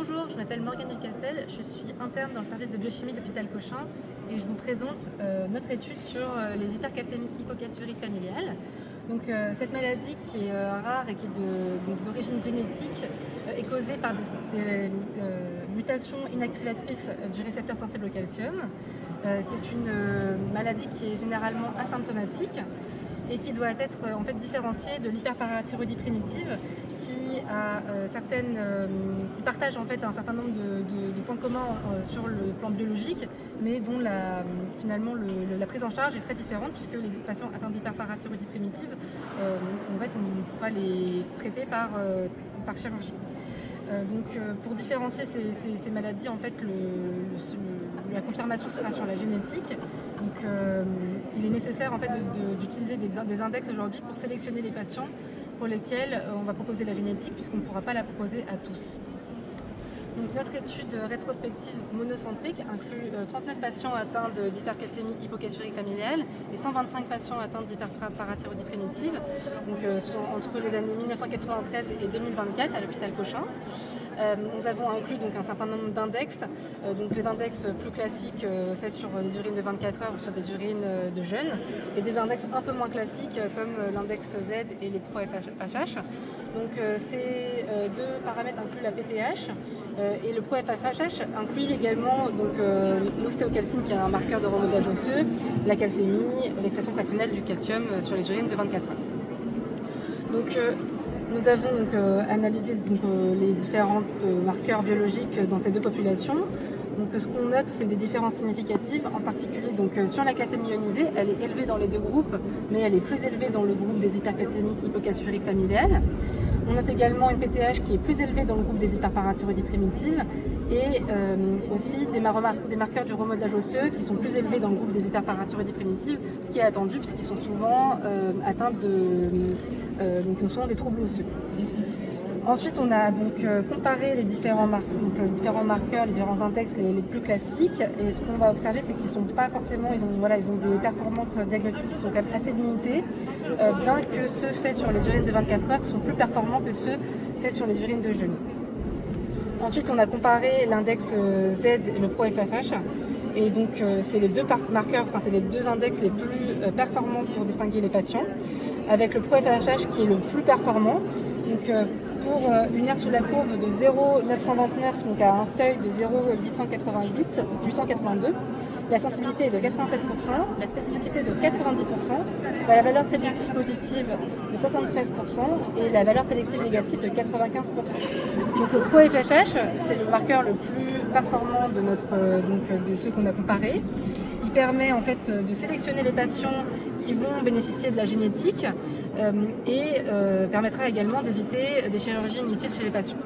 Bonjour, je m'appelle Morgane Ducastel, je suis interne dans le service de biochimie de l'hôpital Cochin et je vous présente notre étude sur les hypercalcémies hypocalciuriques familiales. Cette maladie qui est rare et qui est d'origine génétique est causée par des mutations inactivatrices du récepteur sensible au calcium. C'est une maladie qui est généralement asymptomatique et qui doit être en fait différenciée de l'hyperparathyroïdie primitive qui partage en fait un certain nombre de points communs sur le plan biologique, mais dont la prise en charge est très différente puisque les patients atteints d'hyperparathyroïdie primitive, en fait, on pourra les traiter par chirurgie. Pour différencier ces maladies, en fait, la confirmation se fera sur la génétique. Il est nécessaire en fait, d'utiliser des index aujourd'hui pour sélectionner les patients pour lesquels on va proposer la génétique puisqu'on ne pourra pas la proposer à tous. Notre étude rétrospective monocentrique inclut 39 patients atteints d'hypercalcémie hypocalciurique familiale et 125 patients atteints d'hyperparathyroïdie primitive, entre les années 1993 et 2024 à l'hôpital Cochin. Nous avons inclus un certain nombre d'index, les index plus classiques faits sur les urines de 24 heures ou sur des urines de jeunes, et des index un peu moins classiques comme l'index Z et le ProFHH. Ces deux paramètres incluent la PTH et le ProFHH inclut également l'ostéocalcine qui est un marqueur de remodelage osseux, la calcémie, l'expression fractionnelle du calcium sur les urines de 24 heures. Nous avons analysé les différents marqueurs biologiques dans ces deux populations. Ce qu'on note, c'est des différences significatives, en particulier sur la calcémie ionisée, elle est élevée dans les deux groupes, mais elle est plus élevée dans le groupe des hypercalcémies hypocalciuriques familiales. On note également une PTH qui est plus élevée dans le groupe des hyperparathyroïdies primitives et aussi des marqueurs du remodelage osseux qui sont plus élevés dans le groupe des hyperparathyroïdies primitives, ce qui est attendu puisqu'ils sont souvent atteints des troubles osseux. Ensuite, on a comparé les différents marqueurs, les différents index les plus classiques. Et ce qu'on va observer, c'est qu'ils sont pas forcément, ils ont des performances diagnostiques qui sont quand même assez limitées, bien que ceux faits sur les urines de 24 heures sont plus performants que ceux faits sur les urines de jeunes. Ensuite, on a comparé l'index Z et le ProFHH. Et c'est les deux marqueurs, c'est les deux index les plus performants pour distinguer les patients, avec le ProFHH qui est le plus performant. Pour unir sous la courbe de 0,929 à un seuil de 0,882, la sensibilité est de 87%, la spécificité de 90%, la valeur prédictive positive de 73% et la valeur prédictive négative de 95%. Le ProFHH, c'est le marqueur le plus performant de ceux qu'on a comparés. Il permet en fait de sélectionner les patients qui vont bénéficier de la génétique et permettra également d'éviter des chirurgies inutiles chez les patients.